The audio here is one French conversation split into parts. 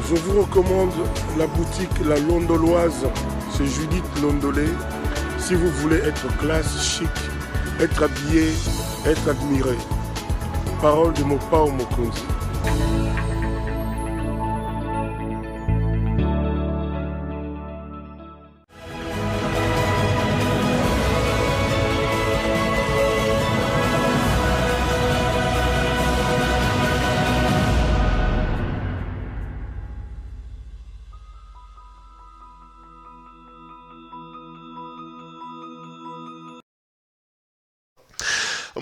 Je vous recommande la boutique La Londoloise, c'est Judith Londolé. Si vous voulez être classe, chic, être habillé, être admiré. Parole de Mopao Mokonzi.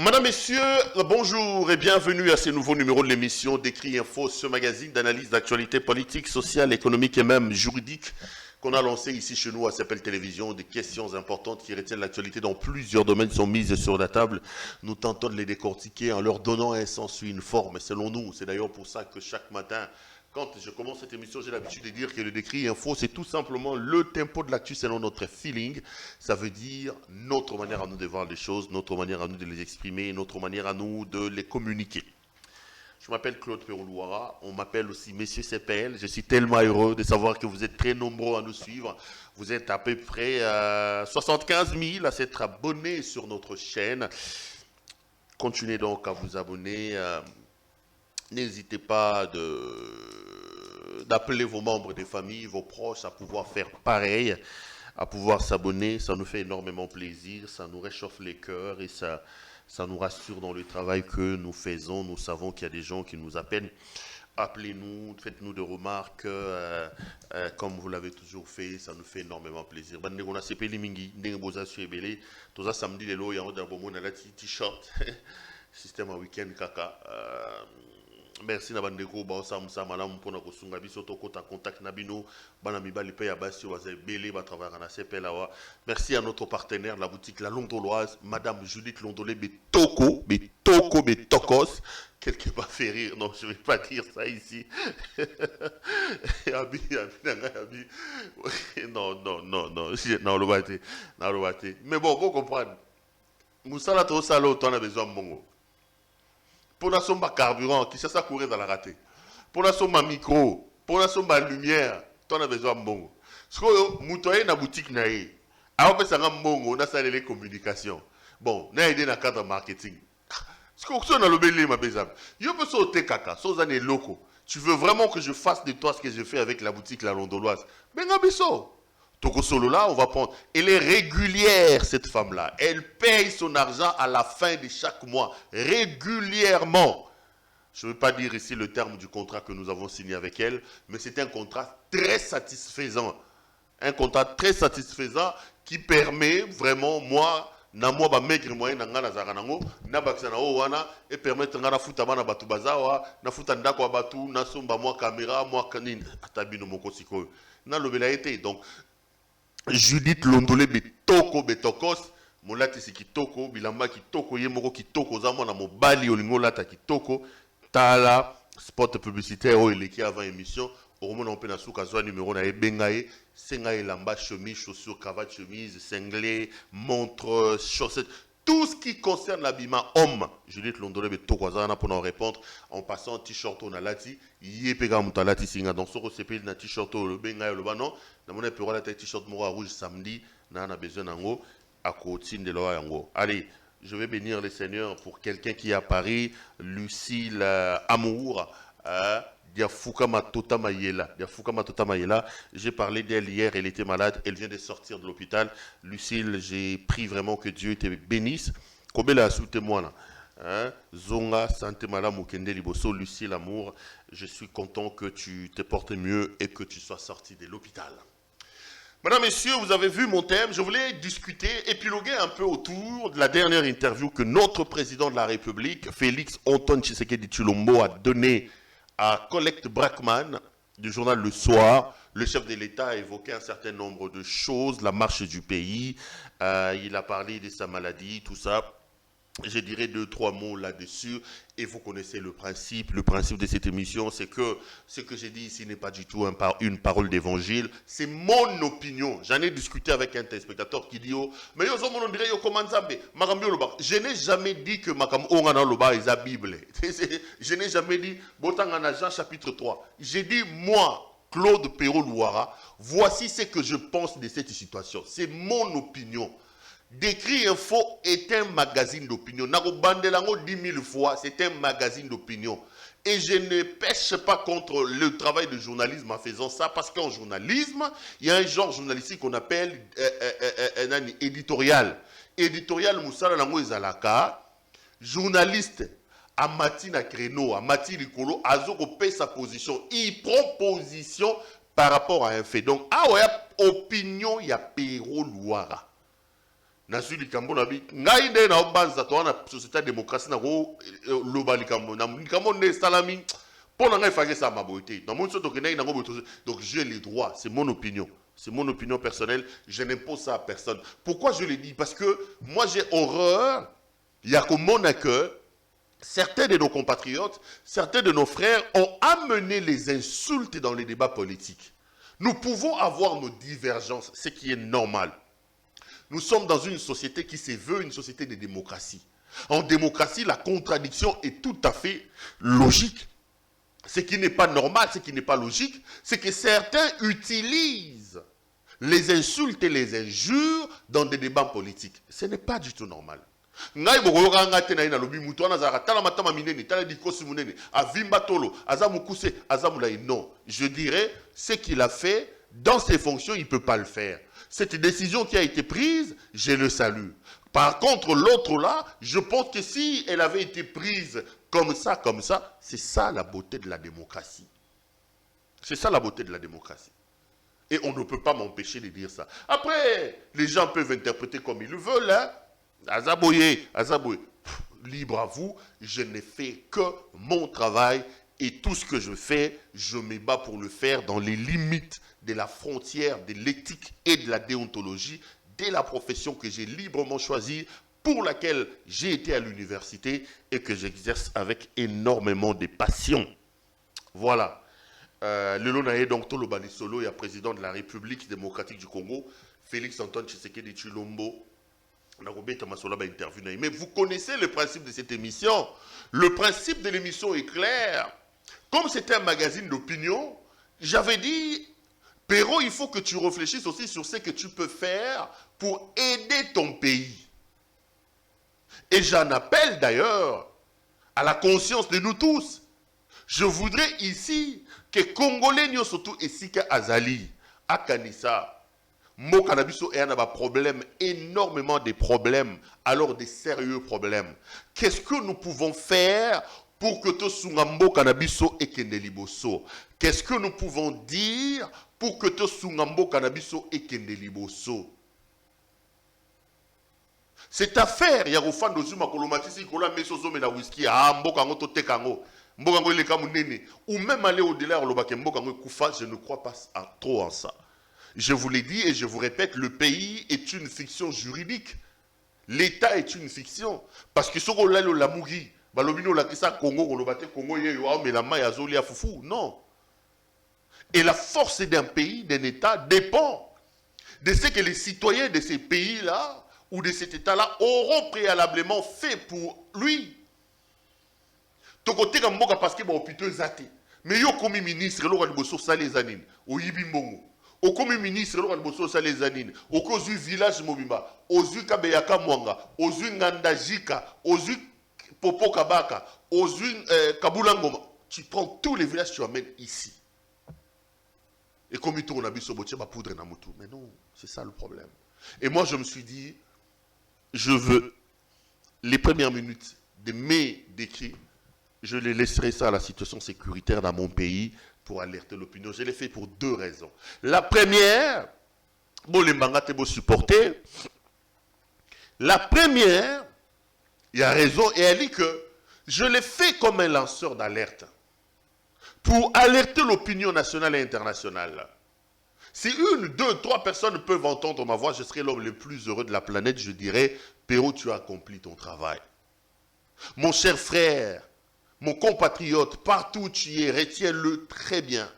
Madame, Messieurs, bonjour et bienvenue à ce nouveau numéro de l'émission Décrit Info, ce magazine d'analyse d'actualité politique, sociale, économique et même juridique qu'on a lancé ici chez nous à CPL Télévision. Des questions importantes qui retiennent l'actualité dans plusieurs domaines sont mises sur la table. Nous tentons de les décortiquer en leur donnant un sens, une forme, selon nous. C'est d'ailleurs pour ça que chaque matin, quand je commence cette émission, j'ai l'habitude de dire que le Décrit Info, c'est tout simplement le tempo de l'actu selon notre feeling. Ça veut dire notre manière à nous de voir les choses, notre manière à nous de les exprimer, notre manière à nous de les communiquer. Je m'appelle Claude Peroulouara, on m'appelle aussi Monsieur CPL. Je suis tellement heureux de savoir que vous êtes très nombreux à nous suivre. Vous êtes à peu près 75 000 à s'être abonnés sur notre chaîne. Continuez donc à vous abonner. N'hésitez pas d'appeler vos membres de famille, vos proches à pouvoir faire pareil, à pouvoir s'abonner. Ça nous fait énormément plaisir, ça nous réchauffe les cœurs et ça nous rassure dans le travail que nous faisons. Nous savons qu'il y a des gens qui nous appellent. Appelez-nous, faites-nous des remarques, comme vous l'avez toujours fait, ça nous fait énormément plaisir. On a CPL Mingi, tout ça samedi, les lots, il y a un t-shirt, système à week-end kaka. Merci na bandeko ba samsa malamu pona kosunga biso to kota contact na bino bana mibali pe ya basi waza belé ba travailler na CPL awa. Merci à notre partenaire la boutique La Londoloise, madame Judith Londolé Betoko Betokos, quelque part fait rire. Non, je vais pas dire ça ici. Non, le bâté. Mais bon, vous comprenez. Moussala to salo on a besoin de mongo. Pour la somme carburant, qui ça courir dans la ratée. Pour la somme micro, pour la somme lumière, tu as besoin de bon. Ce que moutoyer na boutique naïe. Alors que ça a on a salé les communications. Bon, on a aidé dans le cadre marketing. Ce que on a le belé ma bézame. Yo peux sauter caca, sans années locaux. Tu veux vraiment que je fasse de toi ce que je fais avec la boutique La Londoloise? Ben gabiso. Toko Solo là, on va prendre. Elle est régulière, cette femme-là. Elle paye son argent à la fin de chaque mois. Régulièrement. Je ne veux pas dire ici le terme du contrat que nous avons signé avec elle, mais c'est un contrat très satisfaisant. Un contrat très satisfaisant qui permet vraiment, moi, na moi ba maigre moyen na ngana za kanango na bakisa na wana et permettre ngana futa bana batu bazawa na futa ndako batu na somba moi caméra moi kanine atabino moko sikoyo na lobela été. Donc Judith Londolé Betokos, molati si kitoko, bilamba kitoko, yemoko kitoko, zamo na mobali olingo lata kitoko, tala, spot publicitaire ou eleki avant émission, au moment on peut na souka zwa numéro na ebengaye, sengaye lamba, chemise, chaussures, cravate, chemise, cinglé, montre, chaussettes, tout ce qui concerne l'habillement homme. Judith Londolé Betokos, zana pour nous répondre, en passant t-shirt on a lati, yepega mutalati singa, donc ce que na t-shirt le bengaye le banon, na mon éperon la t-shirt mora rouge samedi, na besoin d'ango, à côté de l'oa yango. Allez, je vais bénir le Seigneur pour quelqu'un qui est à Paris, Lucille Amour, Diafouka Matota Mayela. J'ai parlé d'elle hier, elle était malade, elle vient de sortir de l'hôpital. Lucille, j'ai prié vraiment que Dieu te bénisse. Kobela soutez-moi là. Zonga Santé Malam Mukende Liboso, Lucille Amour, je suis content que tu te portes mieux et que tu sois sorti de l'hôpital. Mesdames, Messieurs, vous avez vu mon thème. Je voulais discuter, épiloguer un peu autour de la dernière interview que notre président de la République, Félix Antoine Tshisekedi Tshilombo, a donnée à Colette Brackman du journal Le Soir. Le chef de l'État a évoqué un certain nombre de choses, la marche du pays. Il a parlé de sa maladie, tout ça. Je dirais 2-3 mots là-dessus et vous connaissez le principe. Le principe de cette émission, c'est que ce que j'ai dit ici n'est pas du tout une parole d'évangile. C'est mon opinion. J'en ai discuté avec un téléspectateur qui dit « Oh, mais on dirait je n'ai jamais dit que Makam Ongana Loba est la Bible. Je n'ai jamais dit Botangana Jean chapitre 3. J'ai dit moi, Claude Perrault-Louara, voici ce que je pense de cette situation. C'est mon opinion. Décrit Info est un magazine d'opinion. Nako Bandelango 10 000 fois, c'est un magazine d'opinion. Et je ne pêche pas contre le travail de journalisme en faisant ça, parce qu'en journalisme, il y a un genre journalistique qu'on appelle éditorial. Éditorial Moussala Lango Ezalaka, journaliste, à Matina Créneau, à Mati Likolo, Azoko paie sa position. Il prend position par rapport à un fait. Donc, opinion, il y a Perrault-Louara. Nasu likambo na bi ngai nde na obanza to na société démocratie na go loba likambo na likambo ne salami pour na ngai fage ça maboité na mon soto kenai na go boto. Donc j'ai les droits, c'est mon opinion. C'est mon opinion personnelle, je n'impose ça à personne. Pourquoi je le dis? Parce que moi j'ai horreur, il y a comme mon accueil, certains de nos compatriotes, certains de nos frères ont amené les insultes dans les débats politiques. Nous pouvons avoir nos divergences, ce qui est normal. Nous sommes dans une société qui se veut une société de démocratie. En démocratie, la contradiction est tout à fait logique. Ce qui n'est pas normal, ce qui n'est pas logique, c'est que certains utilisent les insultes et les injures dans des débats politiques. Ce n'est pas du tout normal. Non, je dirais, ce qu'il a fait, dans ses fonctions, il ne peut pas le faire. Cette décision qui a été prise, je le salue. Par contre, l'autre là, je pense que si elle avait été prise comme ça, c'est ça la beauté de la démocratie. C'est ça la beauté de la démocratie. Et on ne peut pas m'empêcher de dire ça. Après, les gens peuvent interpréter comme ils le veulent. Hein? Azaboye. Libre à vous, je n'ai fait que mon travail. Et tout ce que je fais, je me bats pour le faire dans les limites de la frontière de l'éthique et de la déontologie de la profession que j'ai librement choisie, pour laquelle j'ai été à l'université et que j'exerce avec énormément de passion. Voilà. Le Lonae, donc, Tolobani Solo, il y a président de la République démocratique du Congo, Félix Antoine Tshisekedi Tshilombo. Mais vous connaissez le principe de cette émission. Le principe de l'émission est clair. Comme c'était un magazine d'opinion, j'avais dit, Perrault, il faut que tu réfléchisses aussi sur ce que tu peux faire pour aider ton pays. Et j'en appelle d'ailleurs à la conscience de nous tous. Je voudrais ici que Congolais, surtout ici, Azali, à Kanissa, Mokanabiso et un problème, énormément de problèmes, alors des sérieux problèmes. Qu'est-ce que nous pouvons faire pour que to sungambo Kanabiso et Kendeliboso? Qu'est-ce que nous pouvons dire pour que to sungambo Kanabiso et Kendeliboso? Cette affaire, il y a Rofan Dozuma Kolomatisi, Kola Mesozome na whisky, Mbokango to Tekango, Mbokango le Kamunene, ou même aller au-delà, Mbokango Koufa, je ne crois pas trop en ça. Je vous l'ai dit et je vous répète, le pays est une fiction juridique. L'État est une fiction. Parce que ce qu'on a la Mugi, balobino la kisa Congo, on le battait Congo, mais la maille azoli à foufou. Non. Et la force d'un pays, d'un État, dépend de ce que les citoyens de ces pays-là, ou de cet État-là, auront préalablement fait pour lui. Ton côté, comme moi, parce que bon, plutôt zaté. Mais yo, comme ministre, l'on va sur ça les anines, au Yibimbongo. Au comme ministre, l'on va sur ça les anines, au Kozu village Mobimba, au Zu Kabeyaka Mwanga, au Zu Ngandajika, au Zu Popo Kabaka, au Zu Kabulangoma. Tu prends tous les villages, tu amènes ici. Et comme il tourne à Bissobotia, va poudre na mutu. Mais non, c'est ça le problème. Et moi, je me suis dit, je veux les premières minutes de mes décrits, je les laisserai ça à la situation sécuritaire dans mon pays pour alerter l'opinion. Je l'ai fait pour deux raisons. La première, bon, les mangas te supporter. La première, il y a raison, et elle dit que je l'ai fait comme un lanceur d'alerte pour alerter l'opinion nationale et internationale. Si une, deux, trois personnes peuvent entendre ma voix, je serai l'homme le plus heureux de la planète. Je dirais, Perrault, tu as accompli ton travail. Mon cher frère, mon compatriote, partout où tu es, retiens-le très bien.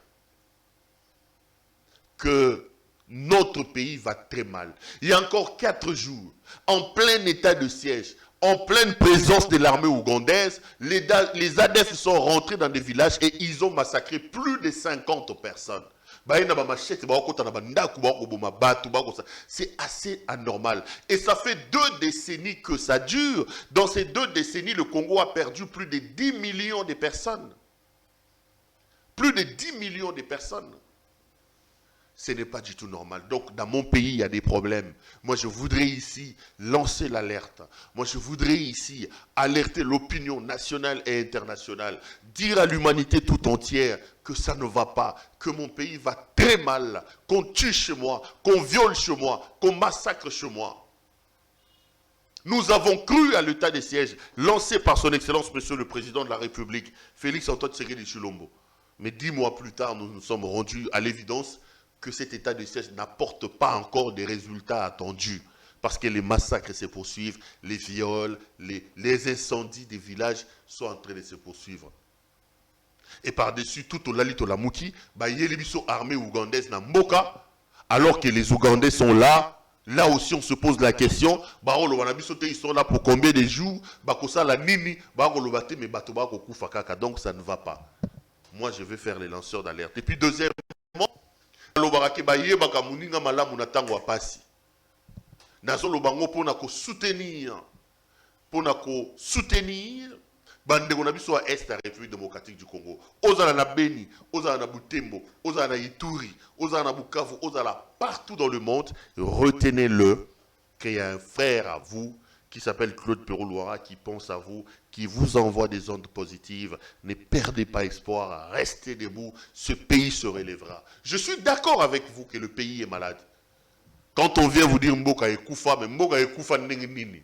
Que notre pays va très mal. Il y a encore 4 jours, en plein état de siège, en pleine présence de l'armée ougandaise, les ADF sont rentrés dans des villages et ils ont massacré plus de 50 personnes. C'est assez anormal. Et ça fait 2 décennies que ça dure. Dans ces 2 décennies, le Congo a perdu plus de 10 millions de personnes. Plus de 10 millions de personnes. Ce n'est pas du tout normal. Donc, dans mon pays, il y a des problèmes. Moi, je voudrais ici lancer l'alerte. Moi, je voudrais ici alerter l'opinion nationale et internationale. Dire à l'humanité tout entière que ça ne va pas, que mon pays va très mal, qu'on tue chez moi, qu'on viole chez moi, qu'on massacre chez moi. Nous avons cru à l'état de siège lancé par son Excellence, Monsieur le Président de la République, Félix Antoine Tshisekedi Tshilombo. Mais 10 mois plus tard, nous nous sommes rendus à l'évidence que cet état de siège n'apporte pas encore des résultats attendus. Parce que les massacres se poursuivent, les viols, les incendies des villages sont en train de se poursuivre. Et par-dessus, tout au Lalito Lamouki, il y a les armées ougandaises dans Mboka, alors que les Ougandais sont là. Là aussi, on se pose la question, ils sont là pour combien de jours? Donc ça ne va pas. Moi, je vais faire les lanceurs d'alerte. Et puis, deuxièmement, soutenir bandeko na biso à est la République démocratique du Congo. Ozala na Beni, ozala na Butembo, ozala na Ituri, ozala na Bukavu, ozala partout dans le monde, retenez-le qu'il y a un frère à vous qui s'appelle Claude Perrault-Loara, qui pense à vous, qui vous envoie des ondes positives. Ne perdez pas espoir, restez debout, ce pays se relèvera. Je suis d'accord avec vous que le pays est malade. Quand on vient vous dire Mboka et Koufa, mais Mboka et Koufa nini.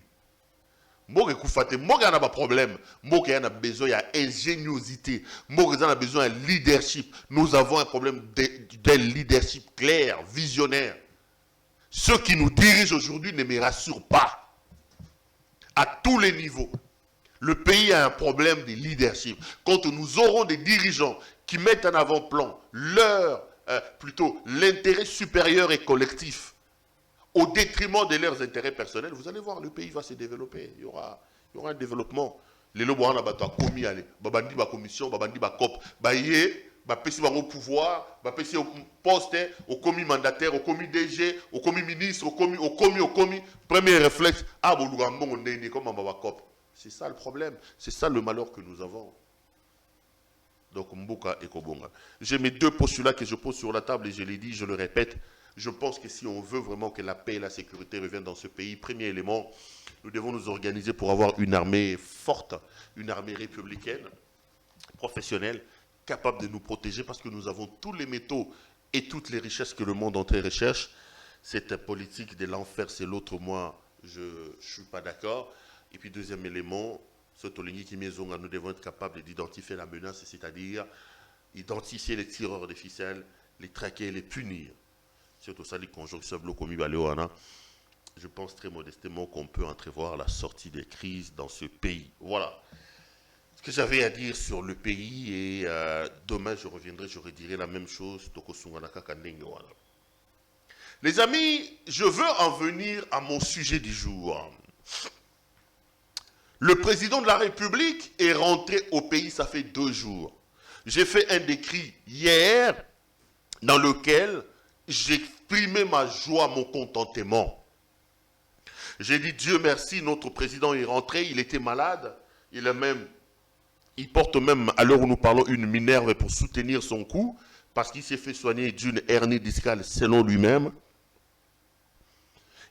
Mboka et Koufa, Mboka n'a pas de problème. Mboka a besoin d'ingéniosité. Mboka a besoin de leadership. Nous avons un problème d'un leadership clair, visionnaire. Ceux qui nous dirigent aujourd'hui ne me rassurent pas. À tous les niveaux. Le pays a un problème de leadership. Quand nous aurons des dirigeants qui mettent en avant-plan l'intérêt supérieur et collectif au détriment de leurs intérêts personnels, vous allez voir, le pays va se développer. Il y aura un développement. Les lois on a commis aller, babandi ba commission, babandi ba cop, baye, ba pesi bango pouvoir, ba pesi au poste, au commis mandataire, au commis DG, au commis ministre, au commis. Premier réflexe, bolugambon ndene comme ba cop. C'est ça le problème, c'est ça le malheur que nous avons. Donc Mboka et Kobonga. J'ai mes 2 postulats que je pose sur la table et je l'ai dit, je le répète. Je pense que si on veut vraiment que la paix et la sécurité reviennent dans ce pays, premier élément, nous devons nous organiser pour avoir une armée forte, une armée républicaine, professionnelle, capable de nous protéger parce que nous avons tous les métaux et toutes les richesses que le monde entier recherche. Cette politique de l'enfer, c'est l'autre, moi, je ne suis pas d'accord. Et puis deuxième élément, nous devons être capables d'identifier la menace, c'est-à-dire identifier les tireurs de ficelles, les traquer et les punir. Surtout ça, les conjonctions bloquées. Je pense très modestement qu'on peut entrevoir la sortie des crises dans ce pays. Voilà ce que j'avais à dire sur le pays et demain je reviendrai, je redirai la même chose. Les amis, je veux en venir à mon sujet du jour. Le président de la République est rentré au pays, ça fait 2 jours. J'ai fait un décrit hier dans lequel j'exprimais ma joie, mon contentement. J'ai dit Dieu merci, notre président est rentré, il était malade, il porte même, à l'heure où nous parlons, une minerve pour soutenir son cou, parce qu'il s'est fait soigner d'une hernie discale selon lui-même.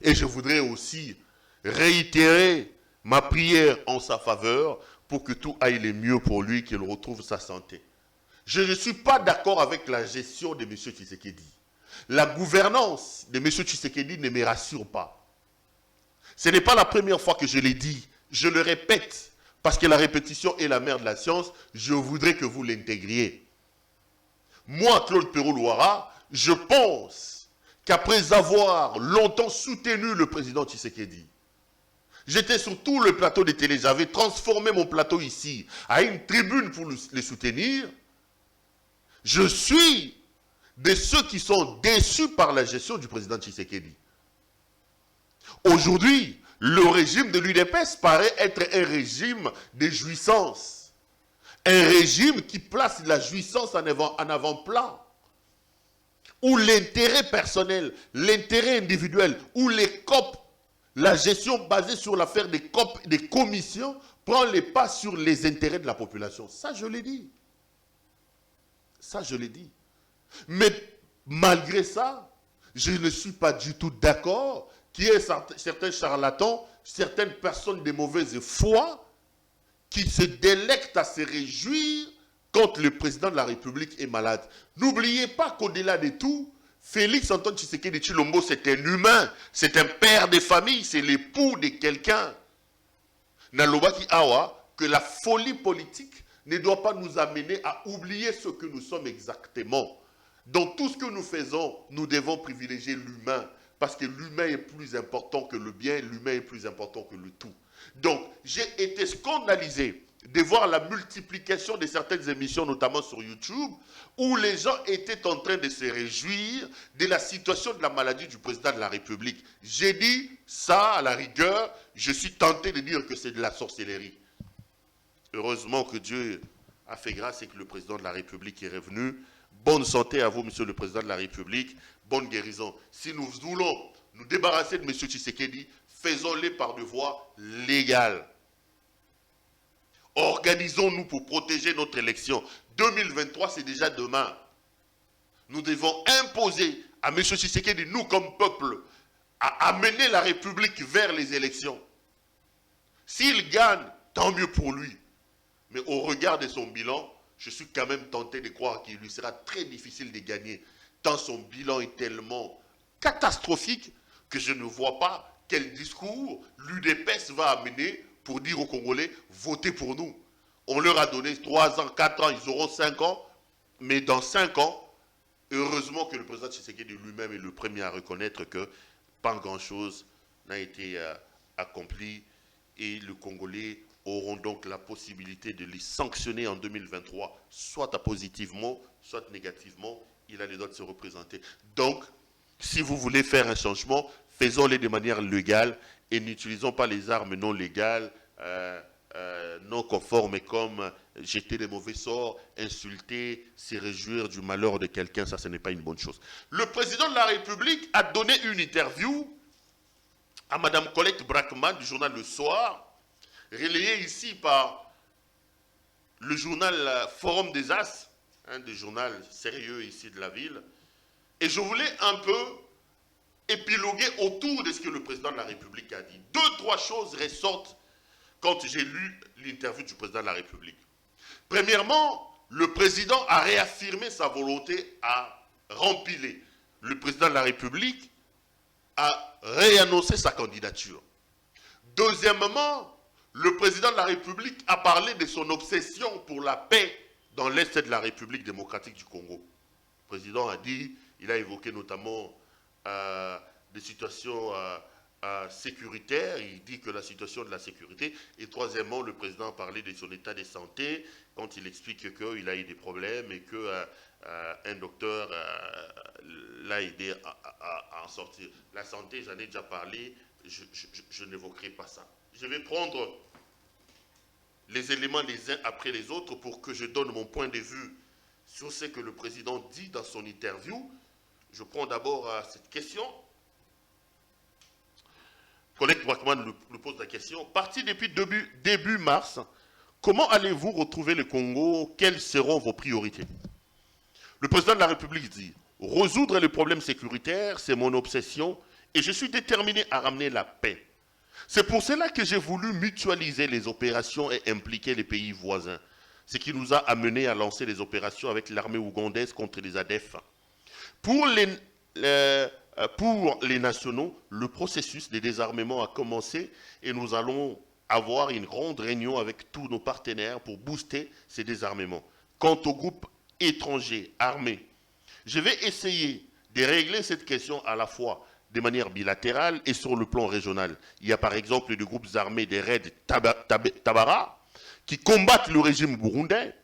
Et je voudrais aussi réitérer ma prière en sa faveur pour que tout aille le mieux pour lui, qu'il retrouve sa santé. Je ne suis pas d'accord avec la gestion de M. Tshisekedi. La gouvernance de M. Tshisekedi ne me rassure pas. Ce n'est pas la première fois que je l'ai dit. Je le répète, parce que la répétition est la mère de la science. Je voudrais que vous l'intégriez. Moi, Claude Perrault-Loara, je pense qu'après avoir longtemps soutenu le président Tshisekedi, j'étais sur tout le plateau de télé, j'avais transformé mon plateau ici à une tribune pour les soutenir. Je suis de ceux qui sont déçus par la gestion du président Tshisekedi. Aujourd'hui, le régime de l'UDPS paraît être un régime de jouissance. Un régime qui place la jouissance en avant-plan. où l'intérêt personnel, l'intérêt individuel, où les COP, la gestion basée sur l'affaire des COP, des commissions, prend les pas sur les intérêts de la population. Ça, je l'ai dit. Ça, je l'ai dit. Mais malgré ça, je ne suis pas du tout d'accord qu'il y ait certains charlatans, certaines personnes de mauvaise foi qui se délectent à se réjouir quand le président de la République est malade. N'oubliez pas qu'au-delà de tout, Félix Antoine Tshisekedi Tshilombo, c'est un humain, c'est un père de famille, c'est l'époux de quelqu'un. Nalobaki Awa, que la folie politique ne doit pas nous amener à oublier ce que nous sommes exactement. Dans tout ce que nous faisons, nous devons privilégier l'humain, parce que l'humain est plus important que le bien, l'humain est plus important que le tout. Donc, j'ai été scandalisé de voir la multiplication de certaines émissions, notamment sur YouTube, où les gens étaient en train de se réjouir de la situation de la maladie du président de la République. J'ai dit ça, à la rigueur, je suis tenté de dire que c'est de la sorcellerie. Heureusement que Dieu a fait grâce et que le président de la République est revenu. Bonne santé à vous, monsieur le président de la République. Bonne guérison. Si nous voulons nous débarrasser de monsieur Tshisekedi, faisons-le par de voies légales. Organisons-nous pour protéger notre élection. 2023, c'est déjà demain. Nous devons imposer à M. Tshisekedi, nous comme peuple, à amener la République vers les élections. S'il gagne, tant mieux pour lui. Mais au regard de son bilan, je suis quand même tenté de croire qu'il lui sera très difficile de gagner, tant son bilan est tellement catastrophique que je ne vois pas quel discours l'UDPS va amener pour dire aux Congolais, votez pour nous. On leur a donné 3 ans, 4 ans, ils auront 5 ans, mais dans 5 ans, heureusement que le président Tshisekedi lui-même est le premier à reconnaître que pas grand-chose n'a été accompli et les Congolais auront donc la possibilité de les sanctionner en 2023, soit positivement, soit négativement. Il a les droits de se représenter. Donc, si vous voulez faire un changement, faisons-le de manière légale et n'utilisons pas les armes non légales, non conformes, comme jeter des mauvais sorts, insulter, se réjouir du malheur de quelqu'un. Ça, ce n'est pas une bonne chose. Le président de la République a donné une interview à Mme Colette Brackman du journal Le Soir, relayée ici par le journal Forum des As, un des journaux sérieux ici de la ville. Et je voulais un peu épiloguer autour de ce que le président de la République a dit. 2, 3 choses ressortent quand j'ai lu l'interview du président de la République. Premièrement, le président a réaffirmé sa volonté à rempiler. Le président de la République a réannoncé sa candidature. Deuxièmement, le président de la République a parlé de son obsession pour la paix dans l'Est de la République démocratique du Congo. Le président a dit, il a évoqué notamment des situations sécuritaires, il dit que la situation de la sécurité, et troisièmement, le président a parlé de son état de santé, quand il explique qu'il a eu des problèmes et qu'un docteur l'a aidé à en sortir. La santé, j'en ai déjà parlé, je n'évoquerai pas ça. Je vais prendre les éléments les uns après les autres pour que je donne mon point de vue sur ce que le président dit dans son interview. Je prends d'abord cette question. Colette Brackman nous pose la question. Parti depuis début mars, comment allez-vous retrouver le Congo? Quelles seront vos priorités? Le président de la République dit, résoudre les problèmes sécuritaires, c'est mon obsession et je suis déterminé à ramener la paix. C'est pour cela que j'ai voulu mutualiser les opérations et impliquer les pays voisins, ce qui nous a amené à lancer des opérations avec l'armée ougandaise contre les ADF. Pour les nationaux, le processus de désarmement a commencé et nous allons avoir une grande réunion avec tous nos partenaires pour booster ces désarmements. Quant aux groupes étrangers armés, je vais essayer de régler cette question à la fois de manière bilatérale et sur le plan régional. Il y a par exemple des groupes armés des raids Tabara qui combattent le régime burundais,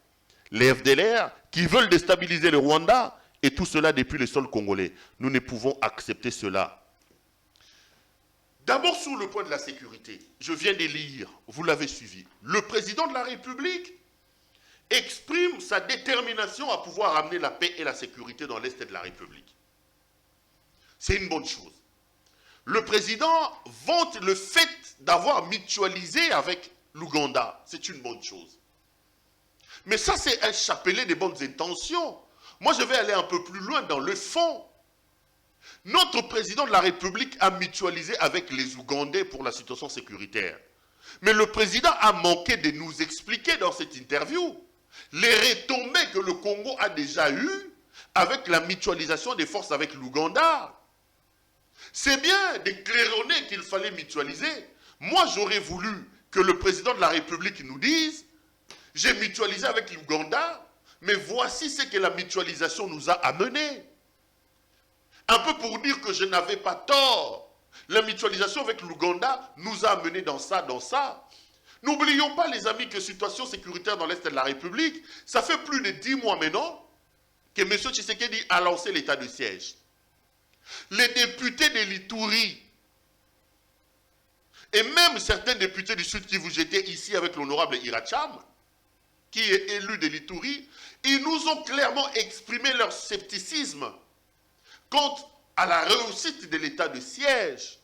les FDLR qui veulent déstabiliser le Rwanda et tout cela depuis le sol congolais. Nous ne pouvons accepter cela. D'abord sur le point de la sécurité, je viens de lire, vous l'avez suivi, le président de la République exprime sa détermination à pouvoir amener la paix et la sécurité dans l'Est de la République. C'est une bonne chose. Le président vante le fait d'avoir mutualisé avec l'Ouganda. C'est une bonne chose. Mais ça, c'est un chapelet des bonnes intentions. Moi, je vais aller un peu plus loin dans le fond. Notre président de la République a mutualisé avec les Ougandais pour la situation sécuritaire. Mais le président a manqué de nous expliquer dans cette interview les retombées que le Congo a déjà eues avec la mutualisation des forces avec l'Ouganda. C'est bien des claironnets qu'il fallait mutualiser. Moi, j'aurais voulu que le président de la République nous dise « J'ai mutualisé avec l'Ouganda, mais voici ce que la mutualisation nous a amené. » Un peu pour dire que je n'avais pas tort. La mutualisation avec l'Ouganda nous a amené dans ça, dans ça. N'oublions pas, les amis, que situation sécuritaire dans l'Est de la République, ça fait plus de 10 mois maintenant que M. Tshisekedi a lancé l'état de siège. Les députés de l'Ituri et même certains députés du Sud Kivu, j'étais ici avec l'honorable Iracham, qui est élu de l'Ituri, ils nous ont clairement exprimé leur scepticisme quant à la réussite de l'état de siège.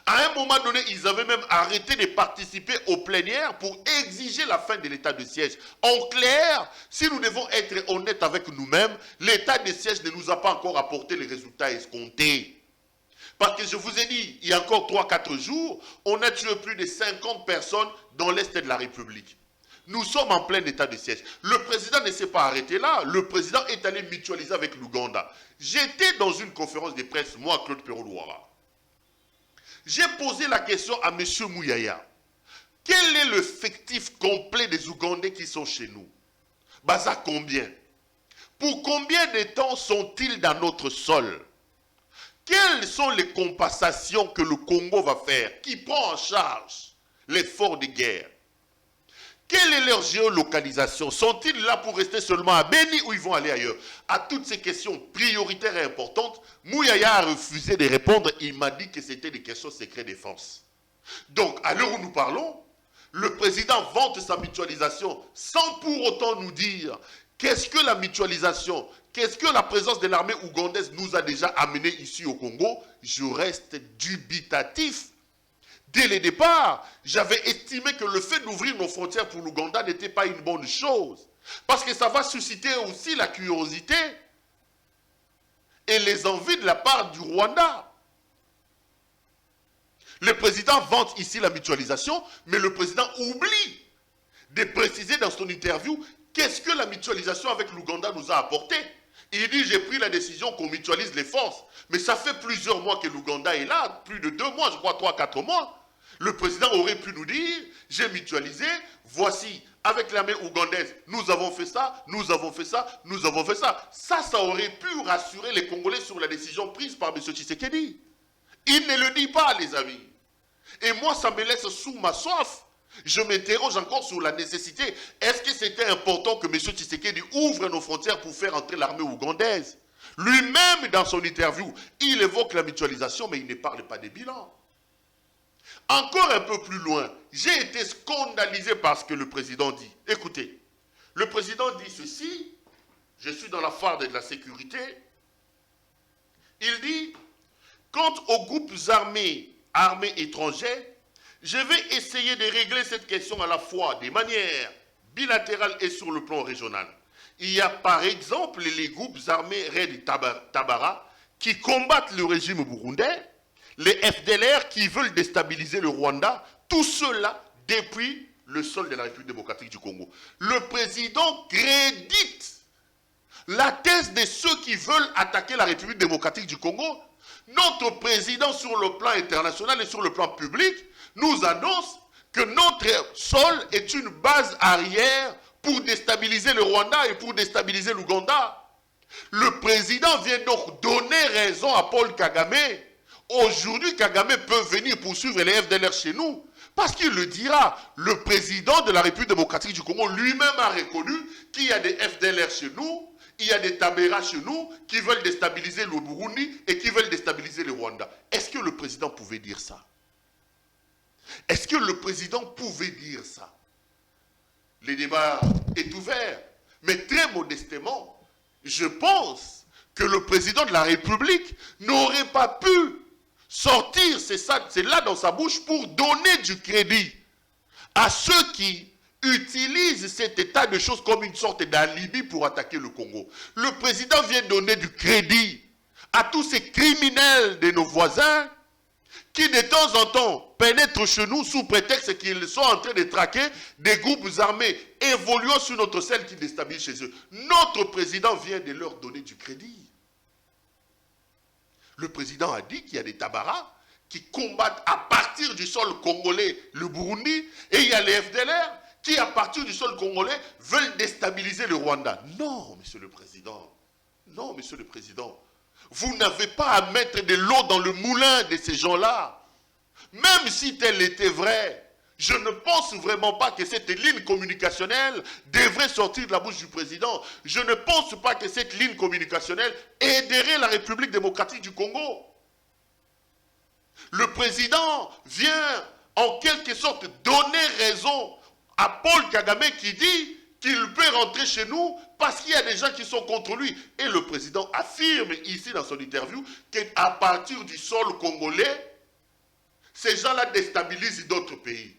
À un moment donné, ils avaient même arrêté de participer aux plénières pour exiger la fin de l'état de siège. En clair, si nous devons être honnêtes avec nous-mêmes, l'état de siège ne nous a pas encore apporté les résultats escomptés. Parce que je vous ai dit, il y a encore 3-4 jours, on a tué plus de 50 personnes dans l'Est de la République. Nous sommes en plein état de siège. Le président ne s'est pas arrêté là. Le président est allé mutualiser avec l'Ouganda. J'étais dans une conférence de presse, moi, Claude Perrault-Louara. J'ai posé la question à M. Mouyaya. Quel est l'effectif complet des Ougandais qui sont chez nous? Baza combien? Pour combien de temps sont-ils dans notre sol? Quelles sont les compensations que le Congo va faire? Qui prend en charge l'effort de guerre? Quelle est leur géolocalisation? Sont-ils là pour rester seulement à Beni ou ils vont aller ailleurs? À toutes ces questions prioritaires et importantes, Mouyaya a refusé de répondre. Il m'a dit que c'était des questions secret défense. Donc, à l'heure où nous parlons, le président vante sa mutualisation sans pour autant nous dire qu'est-ce que la mutualisation, qu'est-ce que la présence de l'armée ougandaise nous a déjà amené ici au Congo. Je reste dubitatif. Dès le départ, j'avais estimé que le fait d'ouvrir nos frontières pour l'Ouganda n'était pas une bonne chose. Parce que ça va susciter aussi la curiosité et les envies de la part du Rwanda. Le président vante ici la mutualisation, mais le président oublie de préciser dans son interview qu'est-ce que la mutualisation avec l'Ouganda nous a apporté. Il dit, j'ai pris la décision qu'on mutualise les forces. Mais ça fait plusieurs mois que l'Ouganda est là, plus de 2 mois, je crois 3-4 mois. Le président aurait pu nous dire, j'ai mutualisé, voici, avec l'armée ougandaise, nous avons fait ça, nous avons fait ça, nous avons fait ça. Ça aurait pu rassurer les Congolais sur la décision prise par M. Tshisekedi. Il ne le dit pas, les amis. Et moi, ça me laisse sous ma soif. Je m'interroge encore sur la nécessité. Est-ce que c'était important que M. Tshisekedi ouvre nos frontières pour faire entrer l'armée ougandaise? Lui-même, dans son interview, il évoque la mutualisation, mais il ne parle pas des bilans. Encore un peu plus loin, j'ai été scandalisé par ce que le président dit. Écoutez, le président dit ceci, je suis dans la phare de la sécurité, il dit, quant aux groupes armés étrangers, je vais essayer de régler cette question à la fois de manière bilatérale et sur le plan régional. Il y a par exemple les groupes armés Red Tabara qui combattent le régime burundais, les FDLR qui veulent déstabiliser le Rwanda, tout cela depuis le sol de la République démocratique du Congo. Le président crédite la thèse de ceux qui veulent attaquer la République démocratique du Congo. Notre président, sur le plan international et sur le plan public, nous annonce que notre sol est une base arrière pour déstabiliser le Rwanda et pour déstabiliser l'Ouganda. Le président vient donc donner raison à Paul Kagame. Aujourd'hui, Kagame peut venir poursuivre les FDLR chez nous. Parce qu'il le dira, le président de la République démocratique du Congo lui-même a reconnu qu'il y a des FDLR chez nous, il y a des Tabera chez nous qui veulent déstabiliser le Burundi et qui veulent déstabiliser le Rwanda. Est-ce que le président pouvait dire ça? Est-ce que le président pouvait dire ça? Le débat est ouvert. Mais très modestement, je pense que le président de la République n'aurait pas pu sortir c'est là dans sa bouche pour donner du crédit à ceux qui utilisent cet état de choses comme une sorte d'alibi pour attaquer le Congo. Le président vient donner du crédit à tous ces criminels de nos voisins qui de temps en temps pénètrent chez nous sous prétexte qu'ils sont en train de traquer des groupes armés évoluant sur notre sol qui déstabilisent chez eux. Notre président vient de leur donner du crédit. Le président a dit qu'il y a des tabaras qui combattent à partir du sol congolais le Burundi, et il y a les FDLR qui, à partir du sol congolais, veulent déstabiliser le Rwanda. Non, monsieur le président. Non, monsieur le président. Vous n'avez pas à mettre de l'eau dans le moulin de ces gens-là. Même si tel était vrai, je ne pense vraiment pas que cette ligne communicationnelle devrait sortir de la bouche du président. Je ne pense pas que cette ligne communicationnelle aiderait la République démocratique du Congo. Le président vient en quelque sorte donner raison à Paul Kagame qui dit qu'il peut rentrer chez nous parce qu'il y a des gens qui sont contre lui. Et le président affirme ici dans son interview qu'à partir du sol congolais, ces gens-là déstabilisent d'autres pays.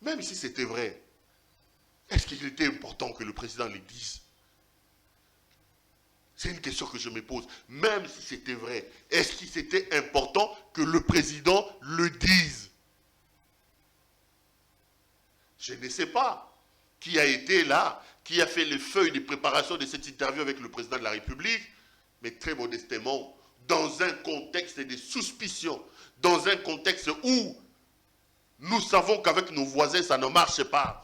Même si c'était vrai, est-ce qu'il était important que le président le dise? C'est une question que je me pose. Même si c'était vrai, est-ce qu'il était important que le président le dise? Je ne sais pas qui a été là, qui a fait les feuilles de préparation de cette interview avec le président de la République, mais très modestement, dans un contexte de suspicion, dans un contexte où nous savons qu'avec nos voisins, ça ne marche pas.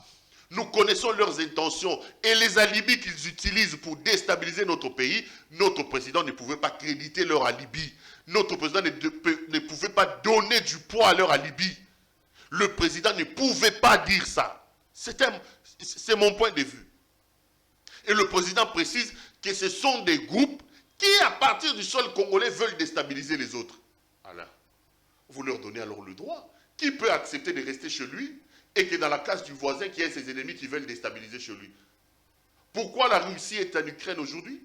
Nous connaissons leurs intentions et les alibis qu'ils utilisent pour déstabiliser notre pays. Notre président ne pouvait pas créditer leur alibi. Notre président ne pouvait pas donner du poids à leur alibi. Le président ne pouvait pas dire ça. C'est mon point de vue. Et le président précise que ce sont des groupes qui, à partir du sol congolais, veulent déstabiliser les autres. Alors, vous leur donnez alors le droit. Qui peut accepter de rester chez lui et que dans la case du voisin, qu'il y ait ses ennemis qui veulent déstabiliser chez lui? Pourquoi la Russie est en Ukraine aujourd'hui?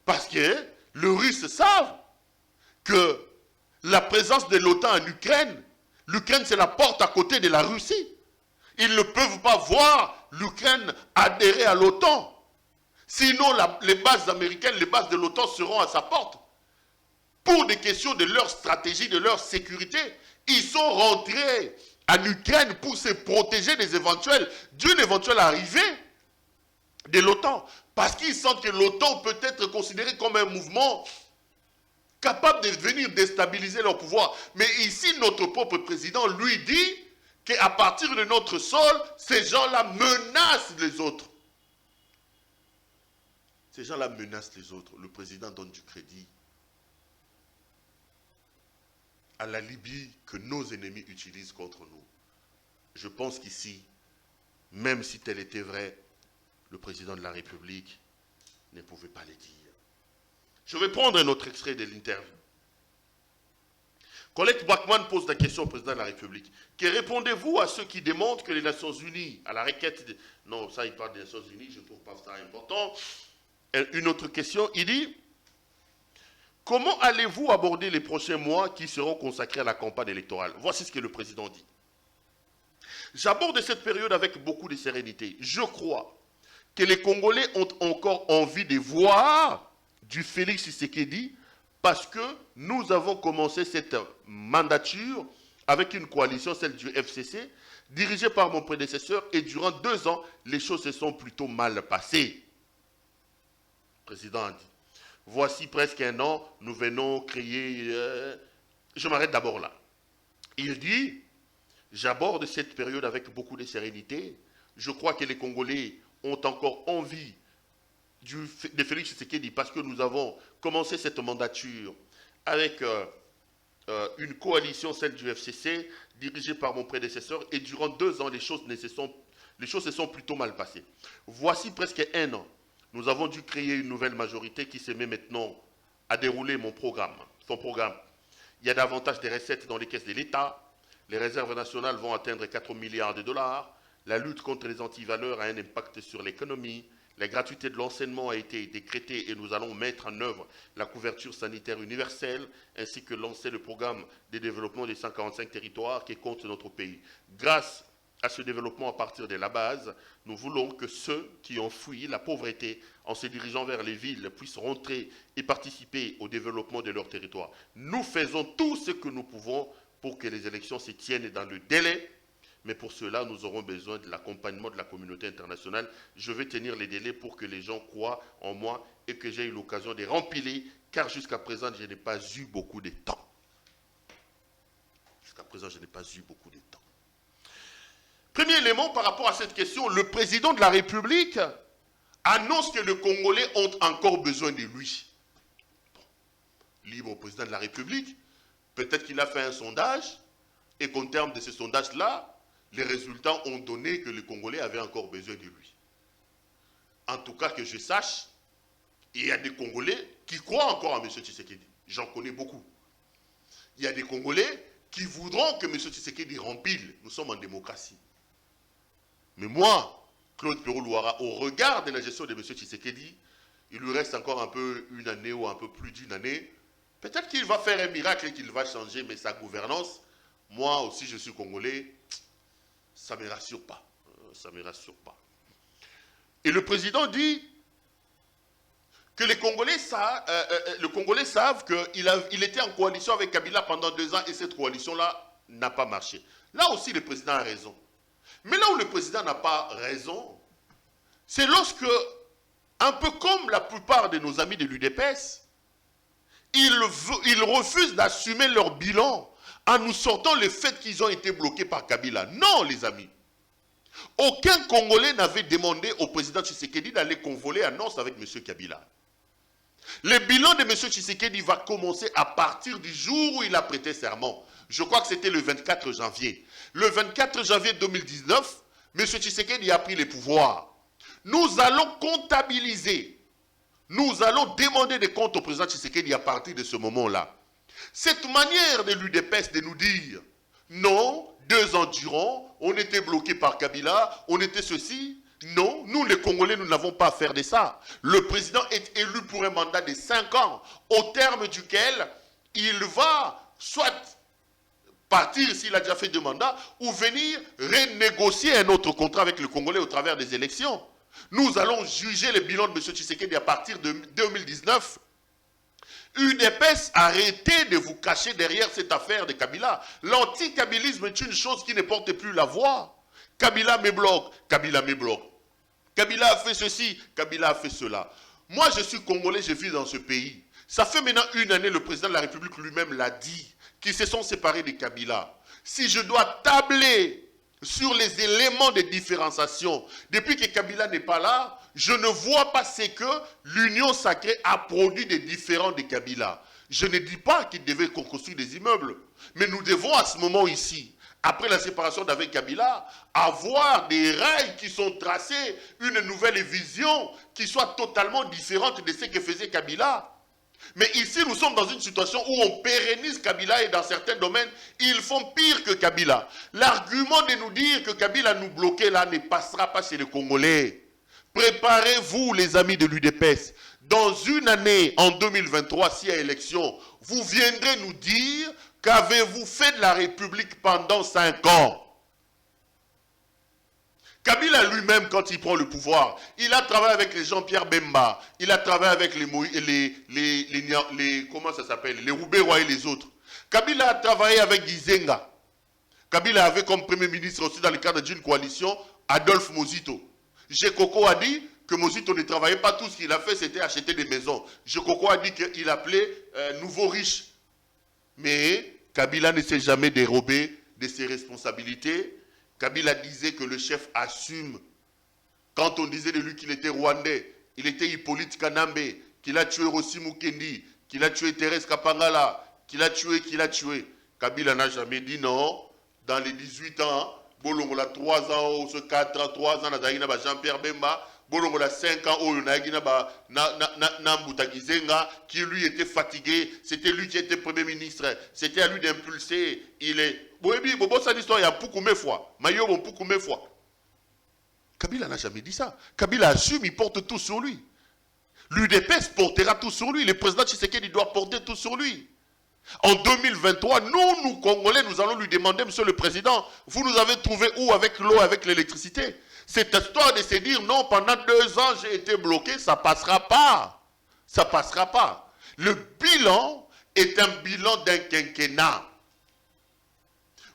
Parce que les Russes savent que la présence de l'OTAN en Ukraine, l'Ukraine c'est la porte à côté de la Russie. Ils ne peuvent pas voir l'Ukraine adhérer à l'OTAN. Sinon, les bases américaines, les bases de l'OTAN seront à sa porte. Pour des questions de leur stratégie, de leur sécurité, ils sont rentrés en Ukraine pour se protéger d'une éventuelle arrivée de l'OTAN. Parce qu'ils sentent que l'OTAN peut être considéré comme un mouvement capable de venir déstabiliser leur pouvoir. Mais ici, notre propre président lui dit qu'à partir de notre sol, ces gens-là menacent les autres. Ces gens-là menacent les autres. Le président donne du crédit à la Libye que nos ennemis utilisent contre nous. Je pense qu'ici, même si tel était vrai, le président de la République ne pouvait pas le dire. Je vais prendre un autre extrait de l'interview. Colette Bachmann pose la question au président de la République. Que répondez-vous à ceux qui demandent que les Nations Unies, à la requête de... Non, ça il parle des Nations Unies, je ne trouve pas ça important. Une autre question, il dit... Comment allez-vous aborder les prochains mois qui seront consacrés à la campagne électorale? Voici ce que le président dit. J'aborde cette période avec beaucoup de sérénité. Je crois que les Congolais ont encore envie de voir du Félix Tshisekedi parce que nous avons commencé cette mandature avec une coalition, celle du FCC, dirigée par mon prédécesseur, et durant 2 ans, les choses se sont plutôt mal passées. Le président a dit. Voici presque 1 an, nous venons créer... Je m'arrête d'abord là. Il dit, j'aborde cette période avec beaucoup de sérénité. Je crois que les Congolais ont encore envie de Félix Tshisekedi parce que nous avons commencé cette mandature avec une coalition, celle du FCC, dirigée par mon prédécesseur. Et durant 2 ans, les choses se sont plutôt mal passées. Voici presque 1 an. Nous avons dû créer une nouvelle majorité qui se met maintenant à dérouler son programme. Il y a davantage de recettes dans les caisses de l'État. Les réserves nationales vont atteindre 4 milliards de dollars. La lutte contre les antivaleurs a un impact sur l'économie. La gratuité de l'enseignement a été décrétée et nous allons mettre en œuvre la couverture sanitaire universelle ainsi que lancer le programme de développement des 145 territoires qui comptent notre pays. Grâce à ce développement à partir de la base, nous voulons que ceux qui ont fui la pauvreté en se dirigeant vers les villes puissent rentrer et participer au développement de leur territoire. Nous faisons tout ce que nous pouvons pour que les élections se tiennent dans le délai. Mais pour cela, nous aurons besoin de l'accompagnement de la communauté internationale. Je vais tenir les délais pour que les gens croient en moi et que j'ai eu l'occasion de remplir, car jusqu'à présent, je n'ai pas eu beaucoup de temps. Jusqu'à présent, je n'ai pas eu beaucoup de temps. Premier élément par rapport à cette question, le président de la République annonce que les Congolais ont encore besoin de lui. Libre au président de la République, peut-être qu'il a fait un sondage et qu'en termes de ce sondage-là, les résultats ont donné que les Congolais avaient encore besoin de lui. En tout cas, que je sache, il y a des Congolais qui croient encore à M. Tshisekedi. J'en connais beaucoup. Il y a des Congolais qui voudront que M. Tshisekedi rempile. Nous sommes en démocratie. Mais moi, Claude Péroul-Louara, au regard de la gestion de M. Tshisekedi, il lui reste encore un peu une année ou un peu plus d'une année. Peut-être qu'il va faire un miracle et qu'il va changer, mais sa gouvernance, moi aussi je suis Congolais, ça ne me rassure pas. Ça ne me rassure pas. Et le président dit que les Congolais savent qu'il était en coalition avec Kabila pendant 2 ans et cette coalition-là n'a pas marché. Là aussi, le président a raison. Mais là où le président n'a pas raison, c'est lorsque, un peu comme la plupart de nos amis de l'UDPS, ils refusent d'assumer leur bilan en nous sortant le fait qu'ils ont été bloqués par Kabila. Non, les amis. Aucun Congolais n'avait demandé au président Tshisekedi d'aller convoler annonce avec M. Kabila. Le bilan de M. Tshisekedi va commencer à partir du jour où il a prêté serment. Je crois que c'était le 24 janvier. Le 24 janvier 2019, M. Tshisekedi a pris les pouvoirs. Nous allons comptabiliser. Nous allons demander des comptes au président Tshisekedi à partir de ce moment-là. Cette manière de l'UDPS de nous dire non, 2 ans durant, on était bloqué par Kabila, on était ceci. Non, nous les Congolais, nous n'avons pas à faire de ça. Le président est élu pour un mandat de 5 ans, au terme duquel il va soit partir s'il a déjà fait 2 mandats, ou venir renégocier un autre contrat avec le Congolais au travers des élections. Nous allons juger le bilan de M. Tshisekedi à partir de 2019. UDPS, arrêtez de vous cacher derrière cette affaire de Kabila. L'anti-kabilisme est une chose qui ne porte plus la voix. Kabila me bloque, Kabila me bloque. Kabila a fait ceci, Kabila a fait cela. Moi, je suis Congolais, je vis dans ce pays. Ça fait maintenant 1 année, le président de la République lui-même l'a dit, qu'ils se sont séparés de Kabila. Si je dois tabler sur les éléments de différenciation, depuis que Kabila n'est pas là, je ne vois pas ce que l'Union sacrée a produit des différents de Kabila. Je ne dis pas qu'il devait construire des immeubles, mais nous devons à ce moment ici, après la séparation d'avec Kabila, avoir des rails qui sont tracés, une nouvelle vision qui soit totalement différente de ce que faisait Kabila. Mais ici, nous sommes dans une situation où on pérennise Kabila et dans certains domaines, ils font pire que Kabila. L'argument de nous dire que Kabila nous bloquait là ne passera pas chez les Congolais. Préparez-vous, les amis de l'UDPS. Dans une année, en 2023, s'il y a élection, vous viendrez nous dire qu'avez-vous fait de la République pendant 5 ans. Kabila lui-même, quand il prend le pouvoir, il a travaillé avec les Jean-Pierre Bemba, il a travaillé avec comment ça s'appelle, les Roubaix et les autres. Kabila a travaillé avec Gizenga. Kabila avait comme Premier ministre aussi dans le cadre d'une coalition Adolphe Mozito. Jekoko a dit que Mozito ne travaillait pas, tout ce qu'il a fait c'était acheter des maisons. Jekoko a dit qu'il appelait nouveau riche. Mais Kabila ne s'est jamais dérobé de ses responsabilités. Kabila disait que le chef assume. Quand on disait de lui qu'il était rwandais, il était Hippolyte Kanambe, qu'il a tué Rossi Mukendi, qu'il a tué Thérèse Kapangala, qu'il a tué. Kabila n'a jamais dit non. Dans les 18 ans, Bolongola 3 ans, 4 ans, 3 ans, Jean-Pierre Bemba, Bolongola 5 ans, qui lui était fatigué, c'était lui qui était Premier ministre, c'était à lui d'impulser, il est... Bobo, ça l'histoire, il y a beaucoup de fois. Mayo, beaucoup de fois. Kabila n'a jamais dit ça. Kabila assume, il porte tout sur lui. L'UDPS portera tout sur lui. Le président Tshisekedi doit porter tout sur lui. En 2023, nous, Congolais, nous allons lui demander, Monsieur le Président, vous nous avez trouvé où avec l'eau, avec l'électricité? Cette histoire de se dire, non, pendant 2 ans, j'ai été bloqué, ça ne passera pas. Ça ne passera pas. Le bilan est un bilan d'un quinquennat.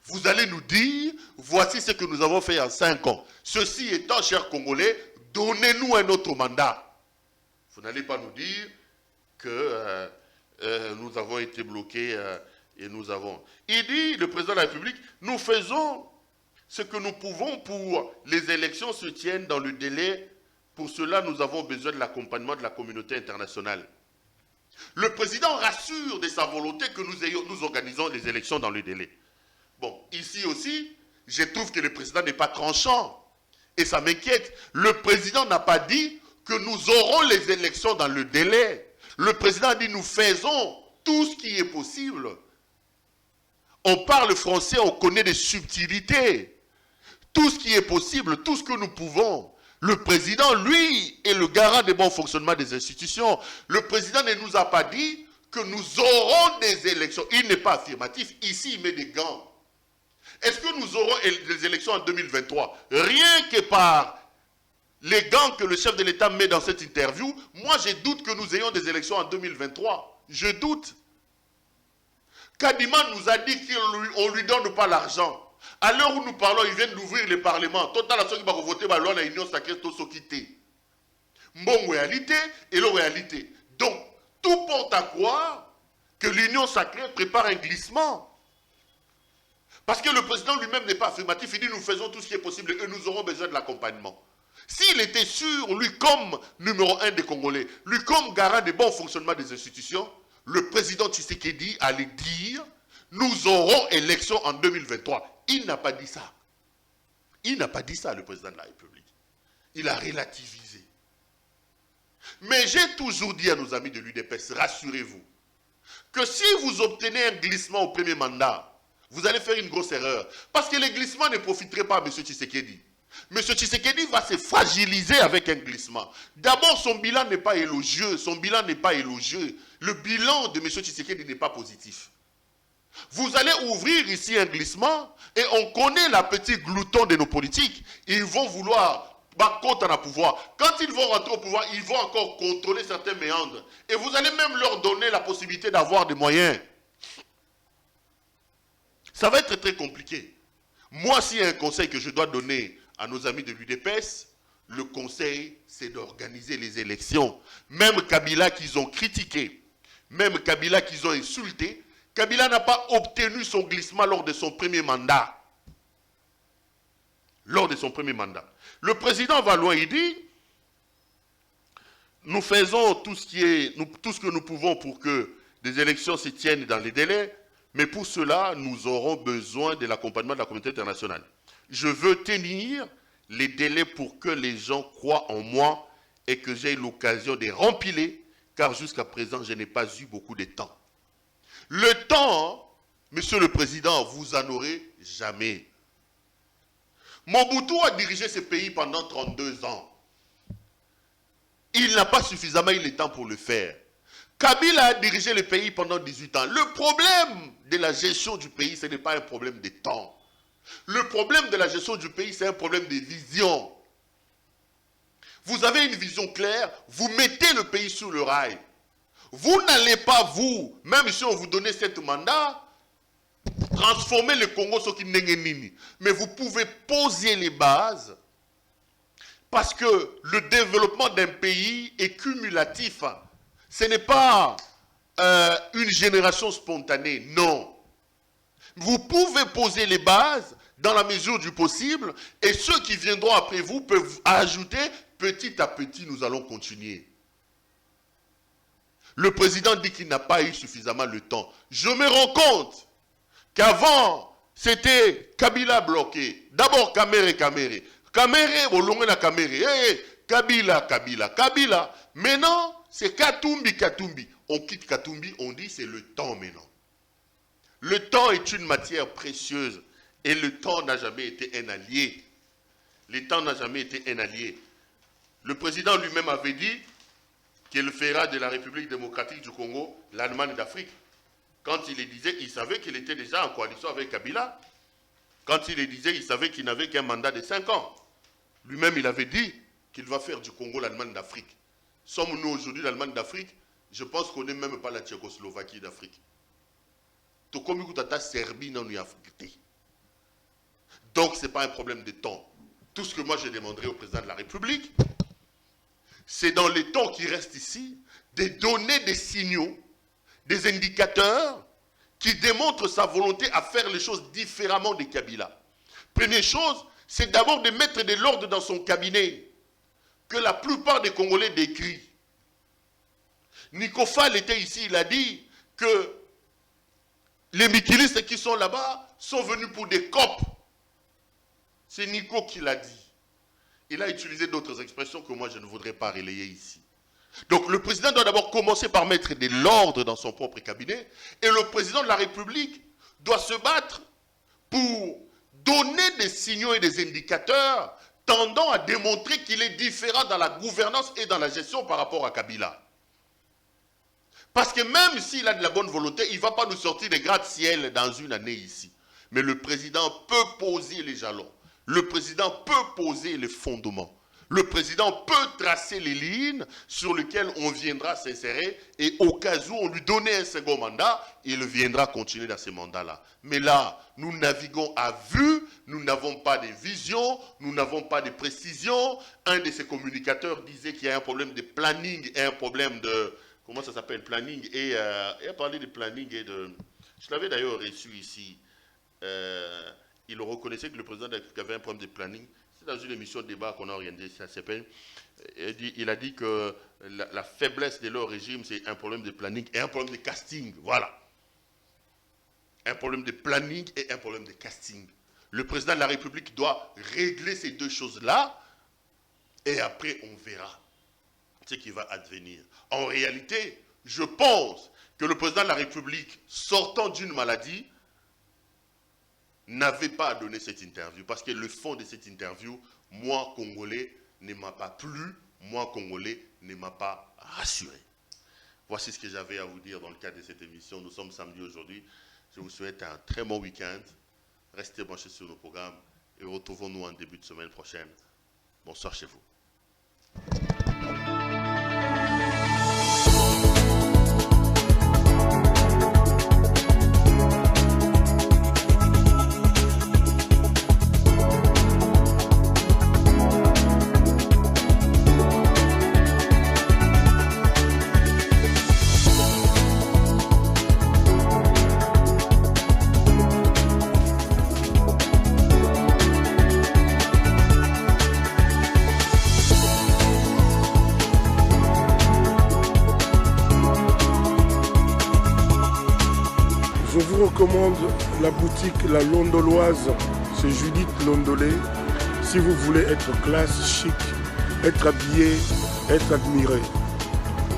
Vous allez nous dire, voici ce que nous avons fait en 5 ans. Ceci étant, chers Congolais, donnez-nous un autre mandat. Vous n'allez pas nous dire que nous avons été bloqués et nous avons... Il dit, le président de la République, nous faisons ce que nous pouvons pour les élections se tiennent dans le délai. Pour cela, nous avons besoin de l'accompagnement de la communauté internationale. Le président rassure de sa volonté que nous organisons les élections dans le délai. Bon, ici aussi, je trouve que le président n'est pas tranchant. Et ça m'inquiète. Le président n'a pas dit que nous aurons les élections dans le délai. Le président a dit nous faisons tout ce qui est possible. On parle français, on connaît des subtilités. Tout ce qui est possible, tout ce que nous pouvons. Le président, lui, est le garant du bon fonctionnement des institutions. Le président ne nous a pas dit que nous aurons des élections. Il n'est pas affirmatif. Ici, il met des gants. Est-ce que nous aurons des élections en 2023? Rien que par les gants que le chef de l'État met dans cette interview, moi je doute que nous ayons des élections en 2023. Je doute. Kadima nous a dit qu'on ne lui donne pas l'argent. À l'heure où nous parlons, ils viennent d'ouvrir le Parlement. Total à ceux qui vont voter la loi de l'Union sacrée, tout ce qui était. Bon réalité et la réalité. Donc, tout porte à croire que l'Union sacrée prépare un glissement. Parce que le président lui-même n'est pas affirmatif. Il dit nous faisons tout ce qui est possible et nous aurons besoin de l'accompagnement. S'il était sûr, lui comme numéro 1 des Congolais, lui comme garant du bon fonctionnement des institutions, le président Tshisekedi allait dire nous aurons élection en 2023. Il n'a pas dit ça. Il n'a pas dit ça, le président de la République. Il a relativisé. Mais j'ai toujours dit à nos amis de l'UDPS, rassurez-vous, que si vous obtenez un glissement au premier mandat, vous allez faire une grosse erreur. Parce que les glissements ne profiteraient pas à M. Tshisekedi. M. Tshisekedi va se fragiliser avec un glissement. D'abord, son bilan n'est pas élogieux. Son bilan n'est pas élogieux. Le bilan de M. Tshisekedi n'est pas positif. Vous allez ouvrir ici un glissement et on connaît la petite glouton de nos politiques. Ils vont vouloir battre dans le pouvoir. Quand ils vont rentrer au pouvoir, ils vont encore contrôler certains méandres. Et vous allez même leur donner la possibilité d'avoir des moyens. Ça va être très compliqué. Moi, s'il y a un conseil que je dois donner à nos amis de l'UDPS, le conseil, c'est d'organiser les élections. Même Kabila qu'ils ont critiqué, même Kabila qu'ils ont insulté, Kabila n'a pas obtenu son glissement lors de son premier mandat. Lors de son premier mandat. Le président va loin, il dit, nous faisons tout ce que nous pouvons pour que des élections se tiennent dans les délais, mais pour cela, nous aurons besoin de l'accompagnement de la communauté internationale. Je veux tenir les délais pour que les gens croient en moi et que j'ai l'occasion de rempiler, car jusqu'à présent, je n'ai pas eu beaucoup de temps. Le temps, Monsieur le Président, vous en aurez jamais. Mobutu a dirigé ce pays pendant 32 ans. Il n'a pas suffisamment eu le temps pour le faire. Kabila a dirigé le pays pendant 18 ans. Le problème de la gestion du pays, ce n'est pas un problème de temps. Le problème de la gestion du pays, c'est un problème de vision. Vous avez une vision claire, vous mettez le pays sur le rail. Vous n'allez pas, vous, même si on vous donnait cet mandat, transformer le Congo ce qui n'est nini. Mais vous pouvez poser les bases parce que le développement d'un pays est cumulatif. Ce n'est pas une génération spontanée, non. Vous pouvez poser les bases dans la mesure du possible et ceux qui viendront après vous peuvent ajouter petit à petit, nous allons continuer. Le président dit qu'il n'a pas eu suffisamment le temps. Je me rends compte qu'avant, c'était Kabila bloqué. D'abord Kamere. Kamere, Bolongue na Kamere. Kabila. Maintenant, c'est Katumbi. On quitte Katumbi, on dit c'est le temps maintenant. Le temps est une matière précieuse et le temps n'a jamais été un allié. L'État n'a jamais été un allié. Le président lui-même avait dit qu'il fera de la République démocratique du Congo l'Allemagne d'Afrique. Quand il le disait, il savait qu'il était déjà en coalition avec Kabila. Quand il le disait, il savait qu'il n'avait qu'un mandat de 5 ans. Lui-même, il avait dit qu'il va faire du Congo l'Allemagne d'Afrique. Sommes-nous aujourd'hui l'Allemagne d'Afrique? Je pense qu'on n'est même pas la Tchécoslovaquie d'Afrique. Tout comme la Serbie non Afrique. Donc, ce n'est pas un problème de temps. Tout ce que moi, je demanderai au président de la République, c'est dans les temps qui restent ici, de donner des signaux, des indicateurs qui démontrent sa volonté à faire les choses différemment de Kabila. Première chose, c'est d'abord de mettre de l'ordre dans son cabinet, que la plupart des Congolais décrient. Nico Fall était ici, il a dit que les mikilistes qui sont là-bas sont venus pour des copes. C'est Nico qui l'a dit. Il a utilisé d'autres expressions que moi je ne voudrais pas relayer ici. Donc le président doit d'abord commencer par mettre de l'ordre dans son propre cabinet et le président de la République doit se battre pour donner des signaux et des indicateurs tendant à démontrer qu'il est différent dans la gouvernance et dans la gestion par rapport à Kabila. Parce que même s'il a de la bonne volonté, il ne va pas nous sortir des gratte-ciel dans une année ici. Mais le président peut poser les jalons. Le président peut poser les fondements. Le président peut tracer les lignes sur lesquelles on viendra s'insérer et au cas où on lui donnait un second mandat, il viendra continuer dans ce mandat-là. Mais là, nous naviguons à vue, nous n'avons pas de vision, nous n'avons pas de précision. Un de ces communicateurs disait qu'il y a un problème de planning et un problème de... Comment ça s'appelle? Planning et... il a parlé de planning et de... Je l'avais d'ailleurs reçu ici. Il reconnaissait que le président avait un problème de planning. C'est dans une émission de débat qu'on a organisée, ça s'appelle. Il a dit que la faiblesse de leur régime, c'est un problème de planning et un problème de casting. Voilà. Un problème de planning et un problème de casting. Le président de la République doit régler ces deux choses-là et après on verra ce qui va advenir. En réalité, je pense que le président de la République, sortant d'une maladie, n'avait pas à donner cette interview. Parce que le fond de cette interview, moi, Congolais, ne m'a pas plu. Moi, Congolais, ne m'a pas rassuré. Voici ce que j'avais à vous dire dans le cadre de cette émission. Nous sommes samedi aujourd'hui. Je vous souhaite un très bon week-end. Restez branchés sur nos programmes et retrouvons-nous en début de semaine prochaine. Bonsoir chez vous. Je vous recommande la boutique La Londoloise, c'est Judith Londolé. Si vous voulez être classe, chic, être habillé, être admiré.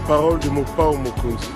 Parole de Mopao Mokonzi.